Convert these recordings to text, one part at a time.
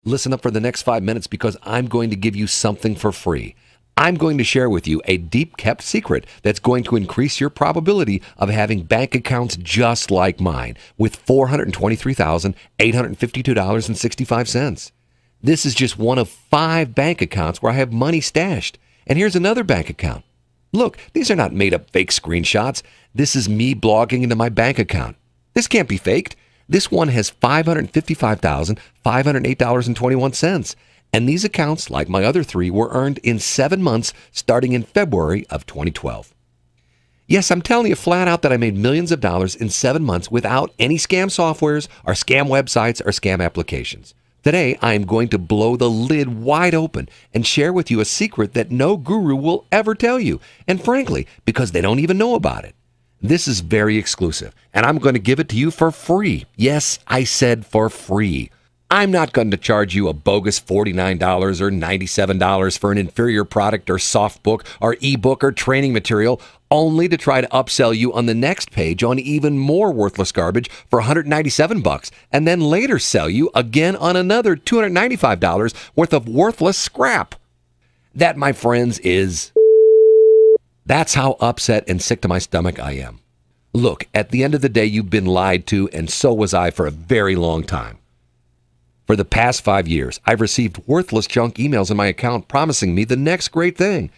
Listen up for the next 5 minutes because I'm going to give you something for free. I'm going to share with you a deep-kept secret that's going to increase your probability of having bank accounts just like mine with $423,852.65. This is just one of 5 bank accounts where I have money stashed. And here's another bank account. Look, these are not made-up fake screenshots. This is me blogging into my bank account. This can't be faked. This one has $555,508.21. And these accounts, like my other 3, were earned in 7 months starting in February of 2012. Yes, I'm telling you flat out that I made millions of dollars in 7 months without any scam softwares or scam websites or scam applications. Today, I am going to blow the lid wide open and share with you a secret that no guru will ever tell you. And frankly, because they don't even know about it. This is very exclusive, and I'm going to give it to you for free. Yes, I said for free. I'm not going to charge you a bogus $49 or $97 for an inferior product or soft book or ebook or training material only to try to upsell you on the next page on even more worthless garbage for $197 and then later sell you again on another $295 worth of worthless scrap. That, my friends, that's how upset and sick to my stomach I am. Look, at the end of the day, you've been lied to, and so was I for a very long time. For the past 5 years, I've received worthless junk emails in my account promising me the next great thing.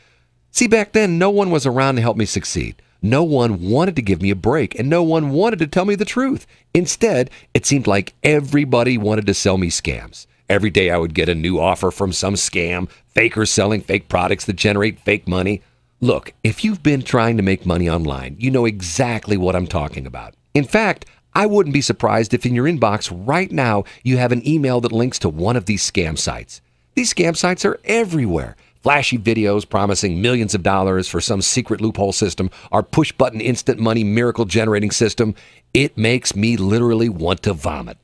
See, back then, no one was around to help me succeed. No one wanted to give me a break, and no one wanted to tell me the truth. Instead, it seemed like everybody wanted to sell me scams. Every day I would get a new offer from some scam, fakers selling fake products that generate fake money. Look, if you've been trying to make money online, you know exactly what I'm talking about. In fact, I wouldn't be surprised if in your inbox right now you have an email that links to one of these scam sites. These scam sites are everywhere. Flashy videos promising millions of dollars for some secret loophole system or push-button instant money miracle generating system. It makes me literally want to vomit.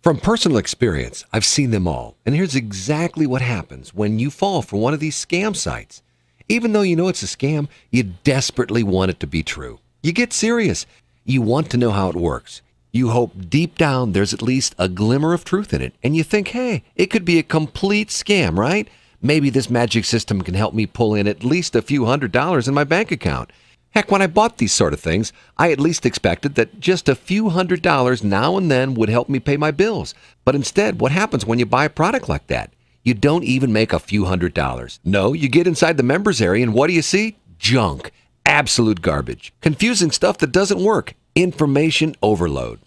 From personal experience, I've seen them all. And here's exactly what happens when you fall for one of these scam sites. Even though you know it's a scam, you desperately want it to be true. You get serious. You want to know how it works. You hope deep down there's at least a glimmer of truth in it. And you think, hey, it could be a complete scam, right? Maybe this magic system can help me pull in at least a few $100s in my bank account. Heck, when I bought these sort of things, I at least expected that just a few $100s now and then would help me pay my bills. But instead, what happens when you buy a product like that? You don't even make a few $100s. No, you get inside the members area and what do you see? Junk. Absolute garbage. Confusing stuff that doesn't work. Information overload.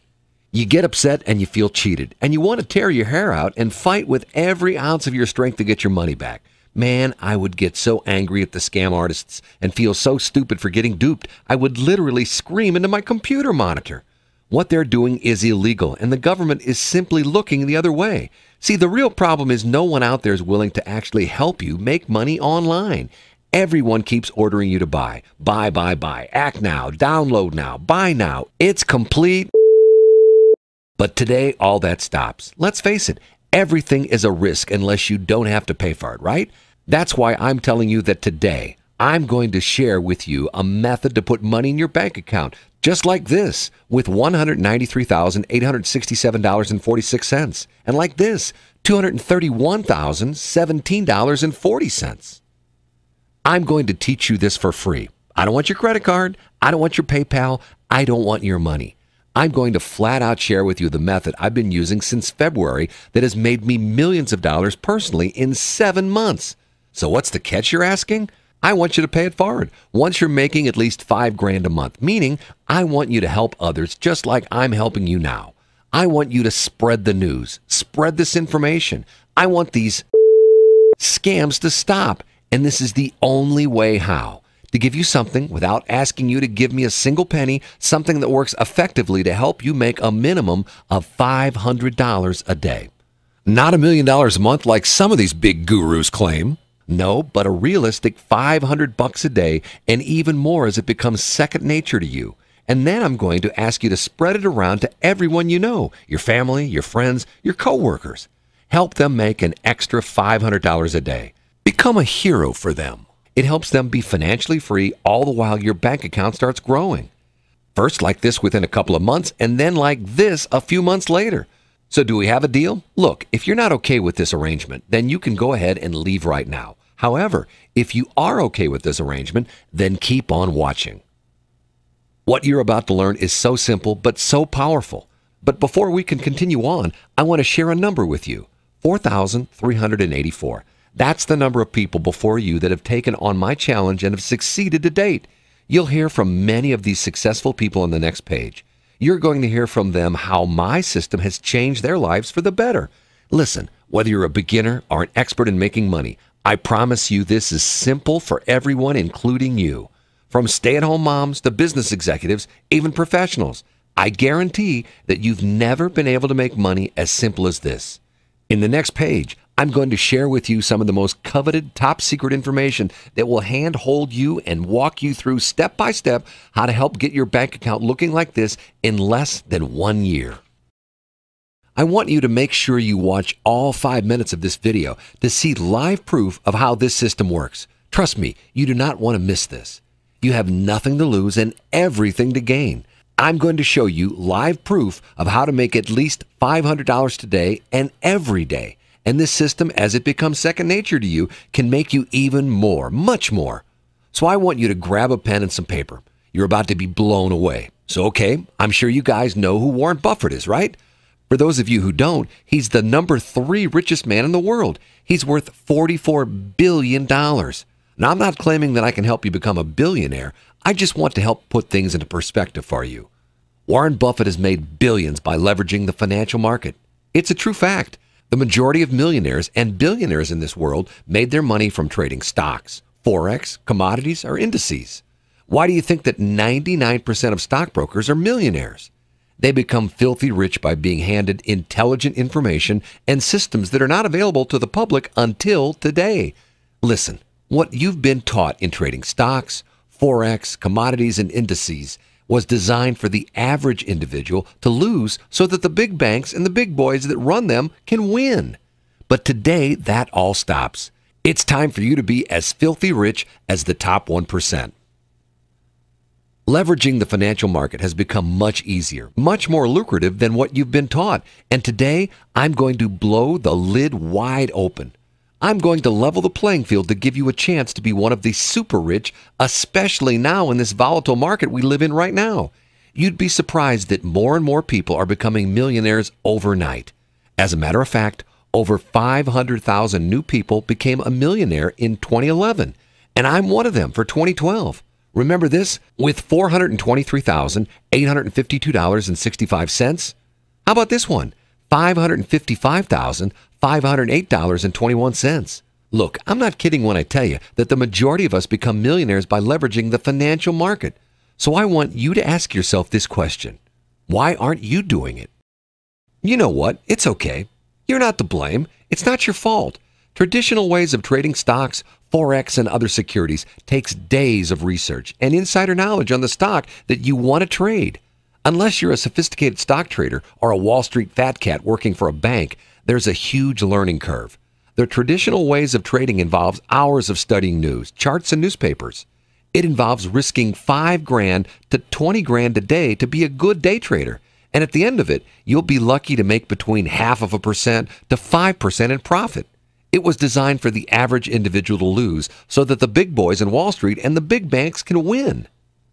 You get upset and you feel cheated. And you want to tear your hair out and fight with every ounce of your strength to get your money back. Man, I would get so angry at the scam artists and feel so stupid for getting duped, I would literally scream into my computer monitor. What they're doing is illegal, and the government is simply looking the other way. See, the real problem is no one out there is willing to actually help you make money online. Everyone keeps ordering you to buy. Buy. Act now. Download now. Buy now. It's complete. But today, all that stops. Let's face it. Everything is a risk unless you don't have to pay for it, right? That's why I'm telling you that today, I'm going to share with you a method to put money in your bank account, just like this, with $193,867.46. And like this, $231,017.40. I'm going to teach you this for free. I don't want your credit card. I don't want your PayPal. I don't want your money. I'm going to flat out share with you the method I've been using since February that has made me millions of dollars personally in 7 months. So what's the catch, you're asking? I want you to pay it forward once you're making at least $5,000 a month, meaning I want you to help others just like I'm helping you now. I want you to spread the news, spread this information. I want these scams to stop, and this is the only way how. To give you something without asking you to give me a single penny, something that works effectively to help you make a minimum of $500 a day. Not $1 million a month like some of these big gurus claim. No, but a realistic $500 a day and even more as it becomes second nature to you. And then I'm going to ask you to spread it around to everyone you know, your family, your friends, your coworkers. Help them make an extra $500 a day. Become a hero for them. It helps them be financially free all the while your bank account starts growing. First like this within a couple of months, and then like this a few months later. So do we have a deal? Look, if you're not okay with this arrangement, then you can go ahead and leave right now. However, if you are okay with this arrangement, then keep on watching. What you're about to learn is so simple, but so powerful. But before we can continue on, I want to share a number with you. 4,384. That's the number of people before you that have taken on my challenge and have succeeded to date. You'll hear from many of these successful people on the next page. You're going to hear from them how my system has changed their lives for the better. Listen, whether you're a beginner or an expert in making money, I promise you this is simple for everyone, including you. From stay-at-home moms to business executives, even professionals. I guarantee that you've never been able to make money as simple as this. In the next page, I'm going to share with you some of the most coveted, top-secret information that will handhold you and walk you through step-by-step how to help get your bank account looking like this in less than 1 year. I want you to make sure you watch all 5 minutes of this video to see live proof of how this system works. Trust me, you do not want to miss this. You have nothing to lose and everything to gain. I'm going to show you live proof of how to make at least $500 today and every day. And this system, as it becomes second nature to you, can make you even more, much more. So I want you to grab a pen and some paper. You're about to be blown away. So, okay, I'm sure you guys know who Warren Buffett is, right? For those of you who don't, he's the number 3 richest man in the world. He's worth $44 billion. Now, I'm not claiming that I can help you become a billionaire. I just want to help put things into perspective for you. Warren Buffett has made billions by leveraging the financial market. It's a true fact. The majority of millionaires and billionaires in this world made their money from trading stocks, forex, commodities, or indices. Why do you think that 99% of stockbrokers are millionaires? They become filthy rich by being handed intelligent information and systems that are not available to the public until today. Listen, what you've been taught in trading stocks, forex, commodities, and indices was designed for the average individual to lose so that the big banks and the big boys that run them can win. But today, that all stops. It's time for you to be as filthy rich as the top 1%. Leveraging the financial market has become much easier, much more lucrative than what you've been taught. And today, I'm going to blow the lid wide open. I'm going to level the playing field to give you a chance to be one of the super rich, especially now in this volatile market we live in right now. You'd be surprised that more and more people are becoming millionaires overnight. As a matter of fact, over 500,000 new people became a millionaire in 2011, and I'm one of them for 2012. Remember this? With $423,852.65. How about this one? $555,508.21. Look, I'm not kidding when I tell you that the majority of us become millionaires by leveraging the financial market. So I want you to ask yourself this question. Why aren't you doing it? You know what? It's okay. You're not to blame. It's not your fault. Traditional ways of trading stocks, forex, and other securities takes days of research and insider knowledge on the stock that you want to trade. Unless you're a sophisticated stock trader or a Wall Street fat cat working for a bank, there's a huge learning curve. The traditional ways of trading involves hours of studying news, charts, and newspapers. It involves risking $5,000 to $20,000 a day to be a good day trader. And at the end of it, you'll be lucky to make between 0.5% to 5% in profit. It was designed for the average individual to lose so that the big boys in Wall Street and the big banks can win.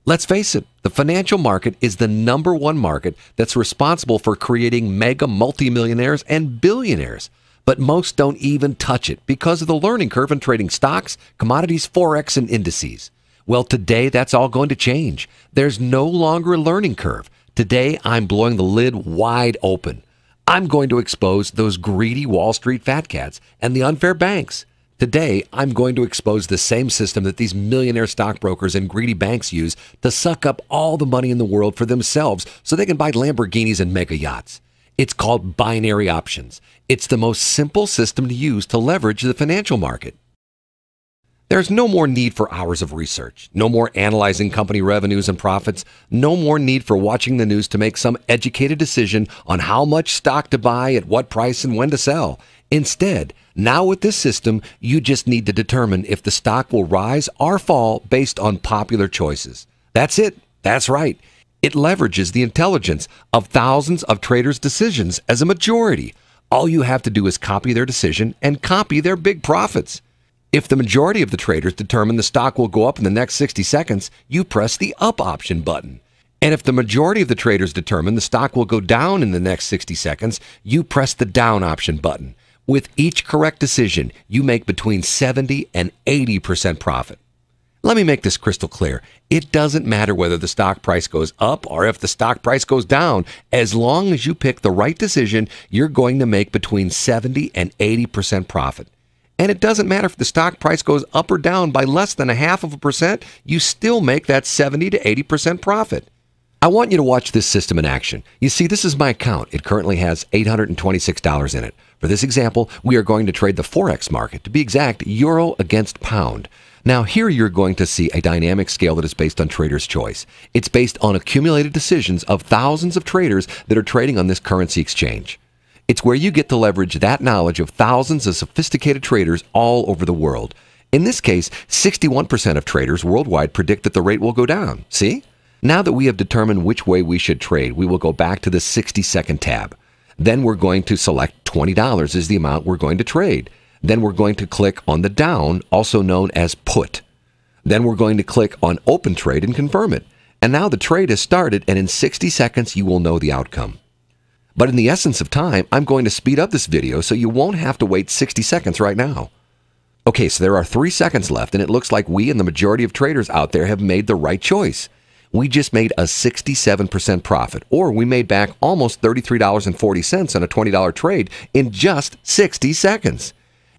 Let's face it, the financial market is the number one market that's responsible for creating mega multimillionaires and billionaires. But most don't even touch it because of the learning curve in trading stocks, commodities, forex, and indices. Well, today that's all going to change. There's no longer a learning curve. Today I'm blowing the lid wide open. I'm going to expose those greedy Wall Street fat cats and the unfair banks. Today, I'm going to expose the same system that these millionaire stockbrokers and greedy banks use to suck up all the money in the world for themselves so they can buy Lamborghinis and mega yachts. It's called binary options. It's the most simple system to use to leverage the financial market. There's no more need for hours of research, no more analyzing company revenues and profits, no more need for watching the news to make some educated decision on how much stock to buy, at what price, and when to sell. Instead, now with this system, you just need to determine if the stock will rise or fall based on popular choices. That's it. That's right. It leverages the intelligence of thousands of traders' decisions as a majority. All you have to do is copy their decision and copy their big profits. If the majority of the traders determine the stock will go up in the next 60 seconds, you press the up option button. And if the majority of the traders determine the stock will go down in the next 60 seconds, you press the down option button. With each correct decision, you make between 70 and 80% profit. Let me make this crystal clear. It doesn't matter whether the stock price goes up or if the stock price goes down. As long as you pick the right decision, you're going to make between 70 and 80% profit. And it doesn't matter if the stock price goes up or down by less than 0.5%, you still make that 70 to 80% profit. I want you to watch this system in action. You see, this is my account. It currently has $826 in it. For this example, we are going to trade the Forex market, to be exact, euro against pound. Now, here you're going to see a dynamic scale that is based on trader's choice. It's based on accumulated decisions of thousands of traders that are trading on this currency exchange. It's where you get to leverage that knowledge of thousands of sophisticated traders all over the world. In this case, 61% of traders worldwide predict that the rate will go down. See? Now that we have determined which way we should trade, we will go back to the 60-second tab. Then we're going to select $20 as the amount we're going to trade. Then we're going to click on the down, also known as put. Then we're going to click on open trade and confirm it. And now the trade has started, and in 60 seconds you will know the outcome. But in the essence of time, I'm going to speed up this video so you won't have to wait 60 seconds right now. Okay, so there are 3 seconds left, and it looks like we and the majority of traders out there have made the right choice. We just made a 67% profit, or we made back almost $33.40 on a $20 trade in just 60 seconds.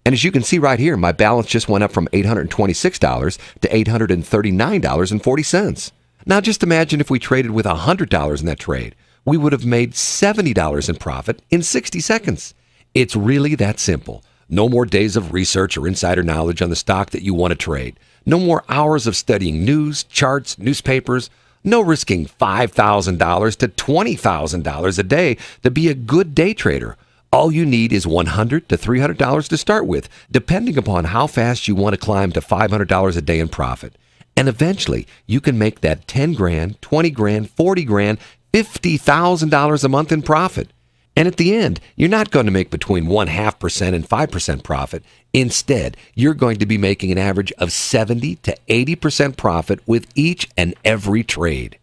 And as you can see right here, my balance just went up from $826 to $839.40. Now just imagine if we traded with $100 in that trade. We would have made $70 in profit in 60 seconds. It's really that simple. No more days of research or insider knowledge on the stock that you want to trade. No more hours of studying news, charts, newspapers. No risking $5,000 to $20,000 a day to be a good day trader. All you need is $100 to $300 to start with, depending upon how fast you want to climb to $500 a day in profit. And eventually, you can make that 10 grand, 20 grand, 40 grand, $50,000 a month in profit. And at the end, you're not going to make between 0.5% and 5% profit. Instead, you're going to be making an average of 70 to 80% profit with each and every trade.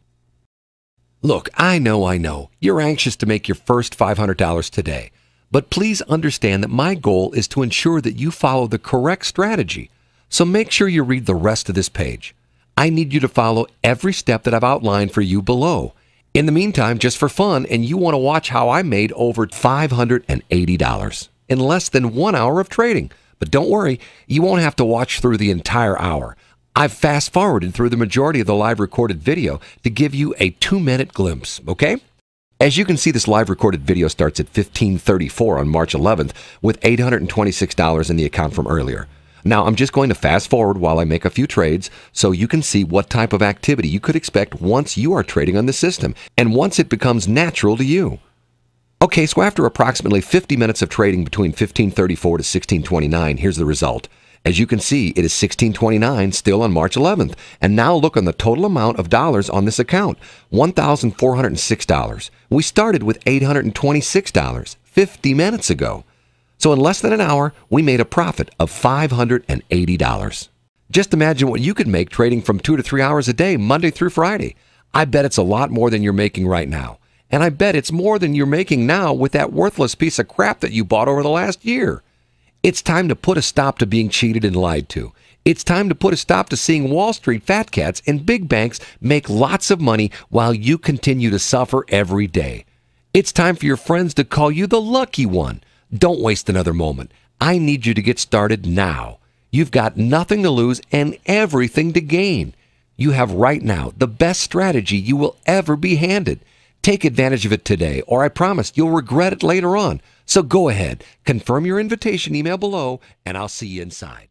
Look, I know, you're anxious to make your first $500 today. But please understand that my goal is to ensure that you follow the correct strategy. So make sure you read the rest of this page. I need you to follow every step that I've outlined for you below. In the meantime, just for fun, and you want to watch how I made over $580 in less than 1 hour of trading. But don't worry, you won't have to watch through the entire hour. I've fast-forwarded through the majority of the live recorded video to give you a 2-minute glimpse, okay? As you can see, this live recorded video starts at 15:34 on March 11th with $826 in the account from earlier. Now, I'm just going to fast forward while I make a few trades so you can see what type of activity you could expect once you are trading on the system and once it becomes natural to you. Okay, so after approximately 50 minutes of trading between 15:34 to 16:29, here's the result. As you can see, it is 16:29 still on March 11th. And now look on the total amount of dollars on this account, $1,406. We started with $826 50 minutes ago. So in less than an hour, we made a profit of $580. Just imagine what you could make trading from 2 to 3 hours a day, Monday through Friday. I bet it's a lot more than you're making right now. And I bet it's more than you're making now with that worthless piece of crap that you bought over the last year. It's time to put a stop to being cheated and lied to. It's time to put a stop to seeing Wall Street fat cats and big banks make lots of money while you continue to suffer every day. It's time for your friends to call you the lucky one. Don't waste another moment. I need you to get started now. You've got nothing to lose and everything to gain. You have right now the best strategy you will ever be handed. Take advantage of it today, or I promise you'll regret it later on. So go ahead, confirm your invitation email below, and I'll see you inside.